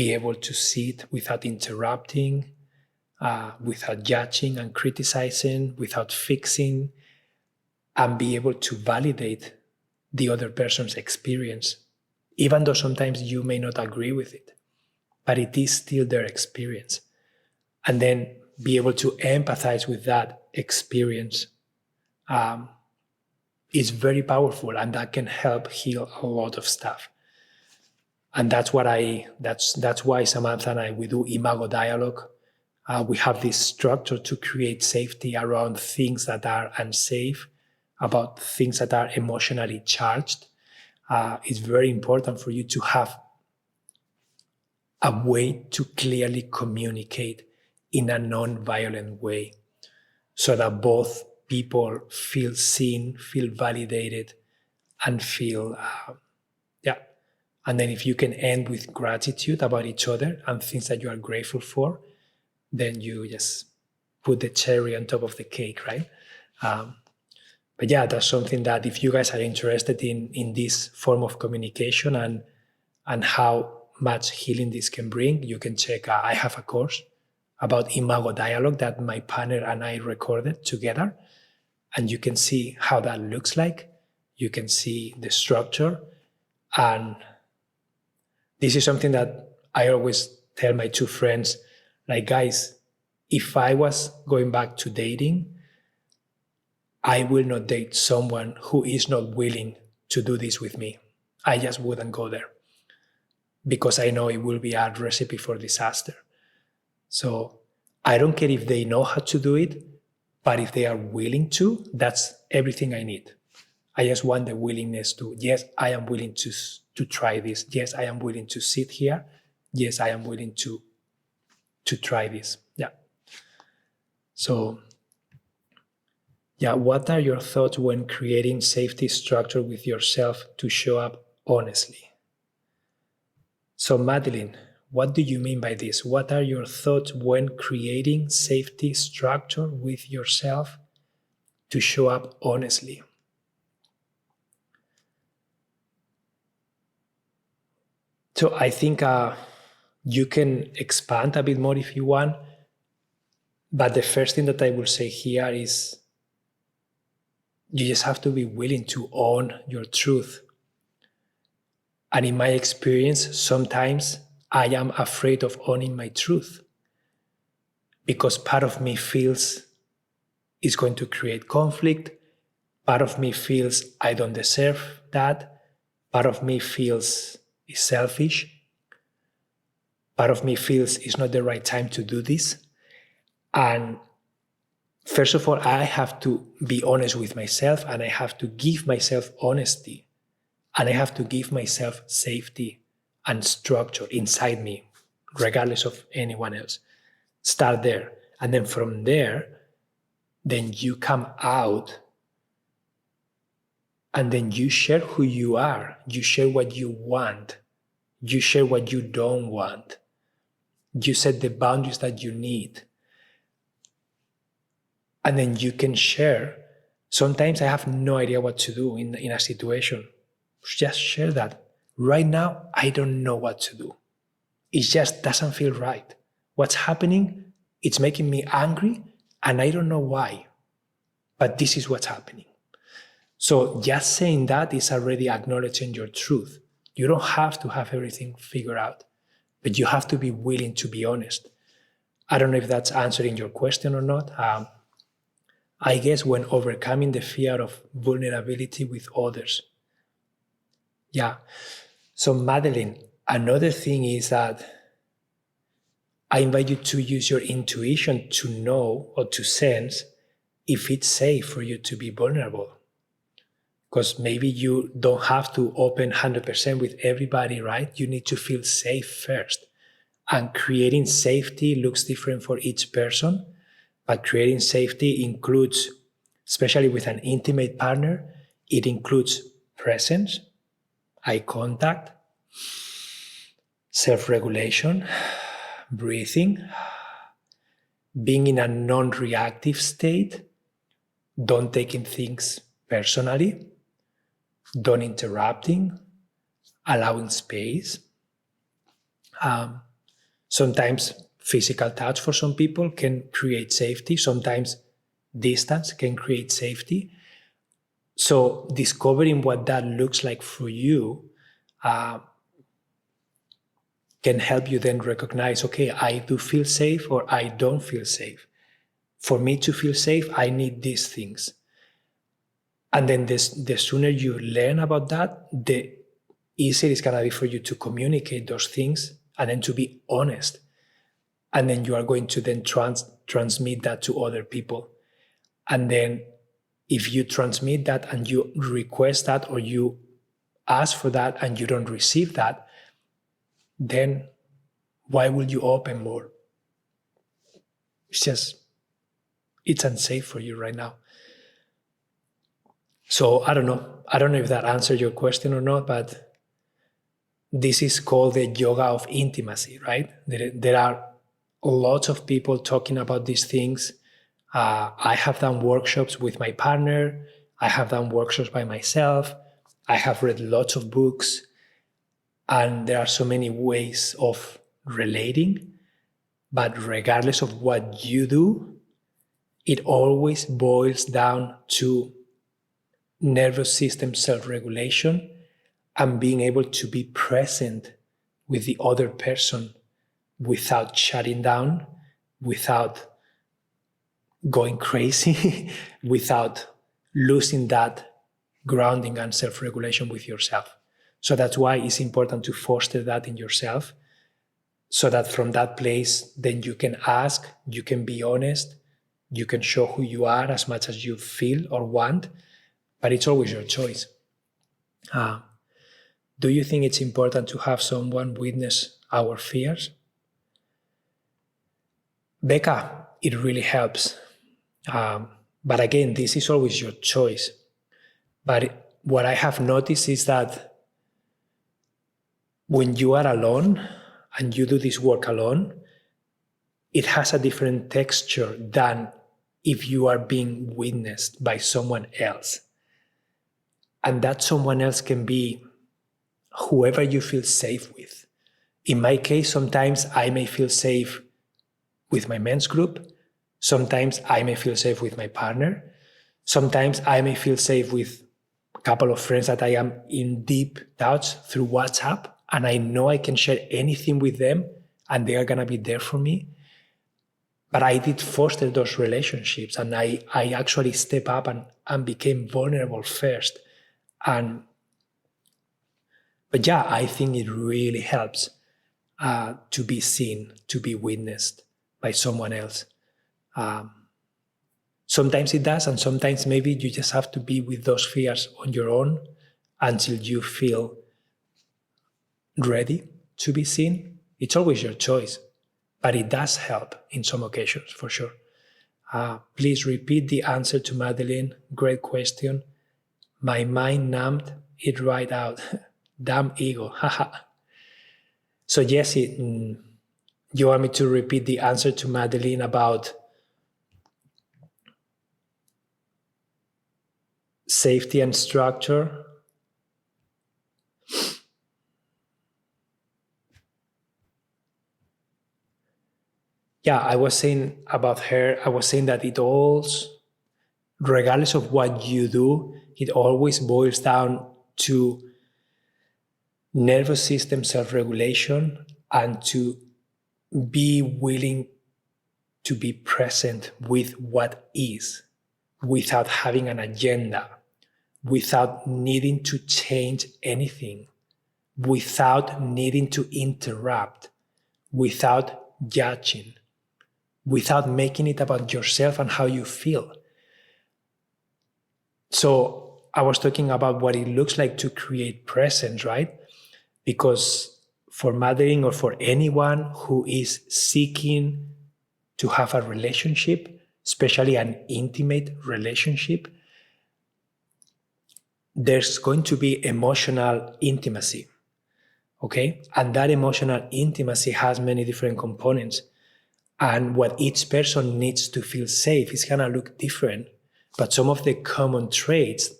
be able to see it without interrupting, without judging and criticizing, without fixing, and be able to validate the other person's experience, even though sometimes you may not agree with it, but it is still their experience. And then be able to empathize with that experience is very powerful, and that can help heal a lot of stuff. And that's why Samantha and I, we do Imago Dialogue. We have this structure to create safety around things that are unsafe, about things that are emotionally charged. It's very important for you to have a way to clearly communicate in a non-violent way, so that both people feel seen, feel validated, and feel, And then if you can end with gratitude about each other and things that you are grateful for, then you just put the cherry on top of the cake, right? But yeah, that's something that if you guys are interested in this form of communication and how much healing this can bring, you can check, I have a course about Imago Dialogue that my partner and I recorded together. And you can see how that looks like. You can see the structure. And this is something that I always tell my two friends, like, guys, if I was going back to dating, I will not date someone who is not willing to do this with me. I just wouldn't go there, because I know it will be a recipe for disaster. So I don't care if they know how to do it, but if they are willing to, that's everything I need. I just want the willingness to, yes, I am willing to try this. Yes, I am willing to sit here. Yes, I am willing to try this. Yeah. So, yeah, what are your thoughts when creating safety structure with yourself to show up honestly? So, Madeline, what do you mean by this? What are your thoughts when creating safety structure with yourself to show up honestly? So I think you can expand a bit more if you want, but the first thing that I will say here is you just have to be willing to own your truth. And in my experience, sometimes I am afraid of owning my truth because part of me feels it's going to create conflict. Part of me feels I don't deserve that. Part of me feels it's selfish. Part of me feels it's not the right time to do this. And first of all, I have to be honest with myself, and I have to give myself honesty, and I have to give myself safety and structure inside me, regardless of anyone else. Start there. And then from there, then you come out and then you share who you are. You share what you want. You share what you don't want. You set the boundaries that you need. And then you can share. Sometimes I have no idea what to do in a situation. Just share that. Right now, I don't know what to do. It just doesn't feel right. What's happening, it's making me angry, and I don't know why. But this is what's happening. So just saying that is already acknowledging your truth. You don't have to have everything figured out, but you have to be willing to be honest. I don't know if that's answering your question or not. I guess when overcoming the fear of vulnerability with others. Yeah. So Madeline, another thing is that I invite you to use your intuition to know or to sense if it's safe for you to be vulnerable. Because maybe you don't have to open 100% with everybody, right? You need to feel safe first. And creating safety looks different for each person, but creating safety includes, especially with an intimate partner, it includes presence, eye contact, self-regulation, breathing, being in a non-reactive state, don't taking things personally, don't interrupting, allowing space. Sometimes physical touch for some people can create safety. Sometimes distance can create safety. So discovering what that looks like for you can help you then recognize, okay, I do feel safe or I don't feel safe. For me to feel safe, I need these things. And then the sooner you learn about that, the easier it's going to be for you to communicate those things and then to be honest. And then you are going to then transmit that to other people. And then if you transmit that and you request that or you ask for that and you don't receive that, then why will you open more? It's unsafe for you right now. So I don't know. I don't know if that answered your question or not, but this is called the yoga of intimacy, right? There are lots of people talking about these things. I have done workshops with my partner. I have done workshops by myself. I have read lots of books. And there are so many ways of relating. But regardless of what you do, it always boils down to nervous system self-regulation and being able to be present with the other person without shutting down, without going crazy, without losing that grounding and self-regulation with yourself. So that's why it's important to foster that in yourself, so that from that place, then you can ask, you can be honest, you can show who you are as much as you feel or want, but it's always your choice. Do you think it's important to have someone witness our fears? Becca, it really helps. But again, this is always your choice. But what I have noticed is that when you are alone and you do this work alone, it has a different texture than if you are being witnessed by someone else. And that someone else can be whoever you feel safe with. In my case, sometimes I may feel safe with my men's group. Sometimes I may feel safe with my partner. Sometimes I may feel safe with a couple of friends that I am in deep touch through WhatsApp, and I know I can share anything with them and they are going to be there for me. But I did foster those relationships, and I actually stepped up and became vulnerable first. But yeah, I think it really helps to be seen, to be witnessed by someone else. Sometimes it does, and sometimes maybe you just have to be with those fears on your own until you feel ready to be seen. It's always your choice, but it does help in some occasions, for sure. Please repeat the answer to Madeline. Great question. My mind numbed it right out. Damn ego. Haha. So Jessie, you want me to repeat the answer to Madeline about safety and structure? Yeah, I was saying about her, I was saying that it all, regardless of what you do, it always boils down to nervous system self-regulation and to be willing to be present with what is without having an agenda, without needing to change anything, without needing to interrupt, without judging, without making it about yourself and how you feel. So I was talking about what it looks like to create presence, right? Because for Madeline or for anyone who is seeking to have a relationship, especially an intimate relationship, there's going to be emotional intimacy. okay? And that emotional intimacy has many different components. And what each person needs to feel safe is gonna look different. But some of the common traits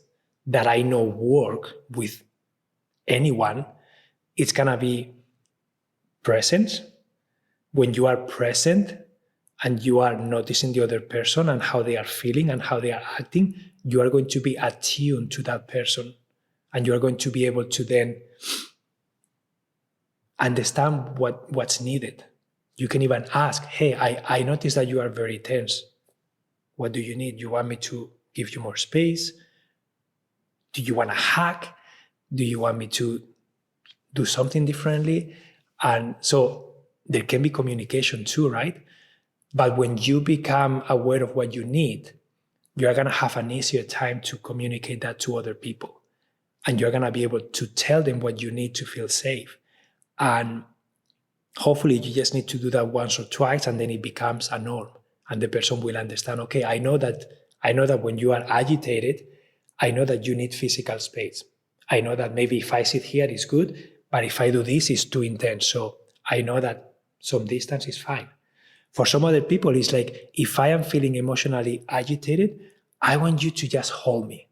that I know work with anyone, it's gonna be presence. When you are present and you are noticing the other person and how they are feeling and how they are acting, you are going to be attuned to that person. And you are going to be able to then understand what's needed. You can even ask, hey, I noticed that you are very tense. What do you need? You want me to give you more space? Do you want a hug? Do you want me to do something differently? And so there can be communication too, right? But when you become aware of what you need, you're going to have an easier time to communicate that to other people. And you're going to be able to tell them what you need to feel safe. And hopefully you just need to do that once or twice, and then it becomes a norm. And the person will understand, okay, I know that when you are agitated, I know that you need physical space. I know that maybe if I sit here, it's good, but if I do this, it's too intense. So I know that some distance is fine. For some other people, it's like, if I am feeling emotionally agitated, I want you to just hold me.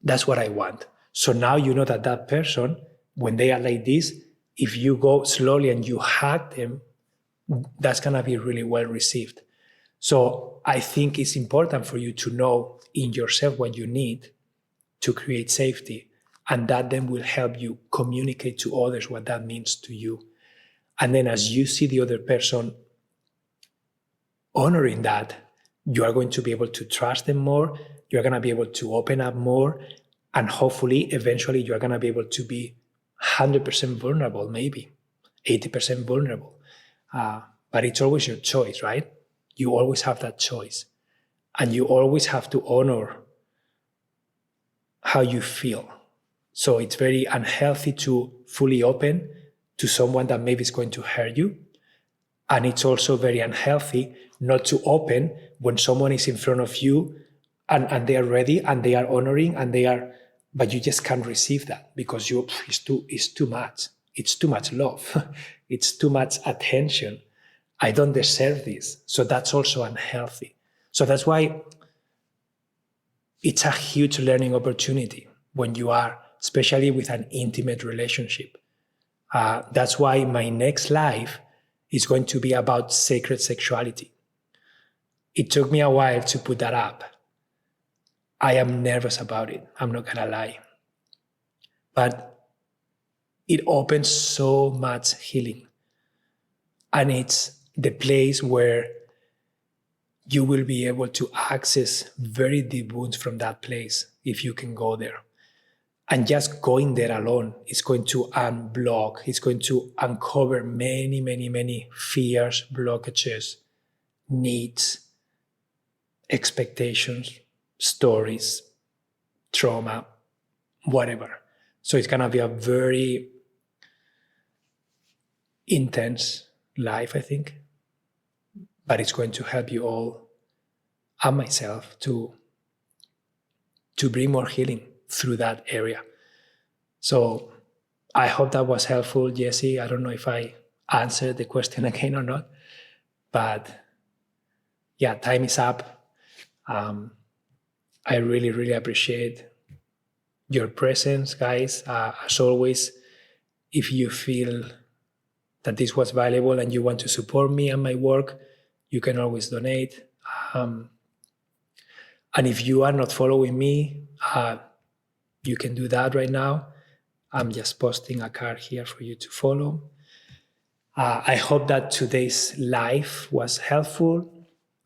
That's what I want. So now you know that that person, when they are like this, if you go slowly and you hug them, that's going to be really well received. So I think it's important for you to know in yourself what you need to create safety. And that then will help you communicate to others what that means to you. And then as you see the other person honoring that, you are going to be able to trust them more. You're going to be able to open up more. And hopefully, eventually, you're going to be able to be 100% vulnerable, maybe 80% vulnerable. But it's always your choice, right? You always have that choice. And you always have to honor how you feel. So it's very unhealthy to fully open to someone that maybe is going to hurt you. And it's also very unhealthy not to open when someone is in front of you and they are ready and they are honoring and they are, but you just can't receive that because it's too much. It's too much love. It's too much attention. I don't deserve this. So that's also unhealthy. So that's why it's a huge learning opportunity when you are, especially with an intimate relationship. That's why my next live is going to be about sacred sexuality. It took me a while to put that up. I am nervous about it. I'm not going to lie. But it opens so much healing. And it's the place where you will be able to access very deep wounds from that place if you can go there. And just going there alone is going to unblock, it's going to uncover many, many, many fears, blockages, needs, expectations, stories, trauma, whatever. So it's going to be a very intense life, I think. But it's going to help you all and myself to bring more healing through that area. So I hope that was helpful, Jesse. I don't know if I answered the question again or not, but yeah, time is up. I really, really appreciate your presence, guys. As always, if you feel that this was valuable and you want to support me and my work, you can always donate. And if you are not following me, you can do that right now. I'm just posting a card here for you to follow. I hope that today's live was helpful.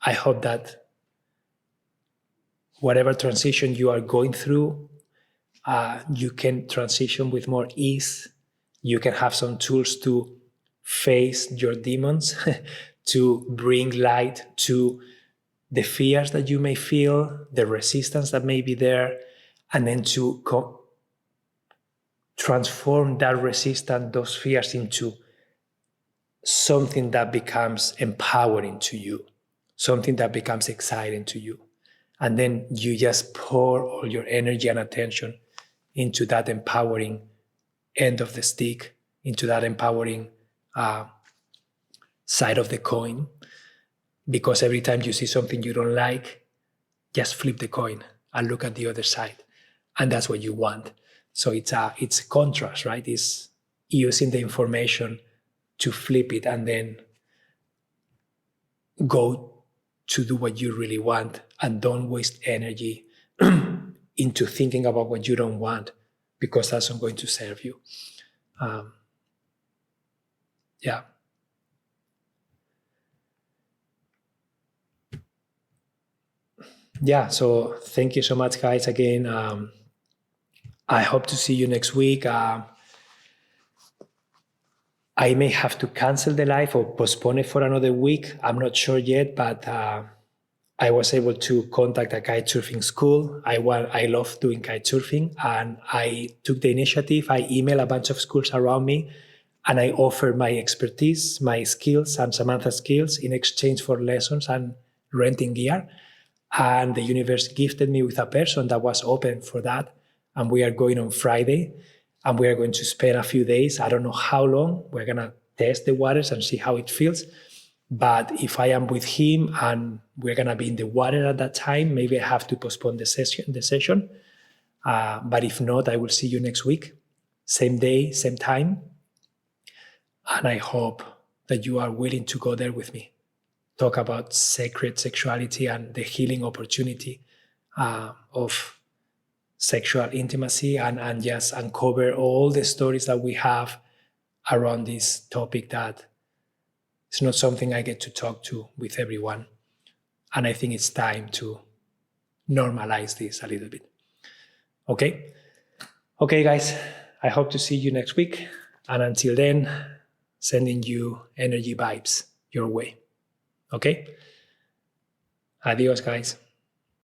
I hope that whatever transition you are going through, you can transition with more ease. You can have some tools to face your demons, to bring light to the fears that you may feel, the resistance that may be there, and then to transform that resistance, those fears into something that becomes empowering to you, something that becomes exciting to you. And then you just pour all your energy and attention into that empowering end of the stick, into that empowering side of the coin, because every time you see something you don't like, just flip the coin and look at the other side, and that's what you want. So it's a contrast, right? It's using the information to flip it and then go to do what you really want, and don't waste energy into thinking about what you don't want, because that's not going to serve you. Yeah. Yeah, so thank you so much, guys, again. I hope to see you next week. I may have to cancel the live or postpone it for another week. I'm not sure yet, but I was able to contact a kitesurfing school. I love doing kitesurfing, and I took the initiative. I emailed a bunch of schools around me, and I offered my expertise, my skills, and Samantha's skills in exchange for lessons and renting gear. And the universe gifted me with a person that was open for that. And we are going on Friday, and we are going to spend a few days. I don't know how long. We're going to test the waters and see how it feels. But if I am with him and we're going to be in the water at that time, maybe I have to postpone the session. But if not, I will see you next week. Same day, same time. And I hope that you are willing to go there with me. Talk about sacred sexuality and the healing opportunity of sexual intimacy, and just uncover all the stories that we have around this topic, that it's not something I get to talk to with everyone. And I think it's time to normalize this a little bit. Okay? Okay, guys, I hope to see you next week. And until then, sending you energy vibes your way. Okay? Adios, guys.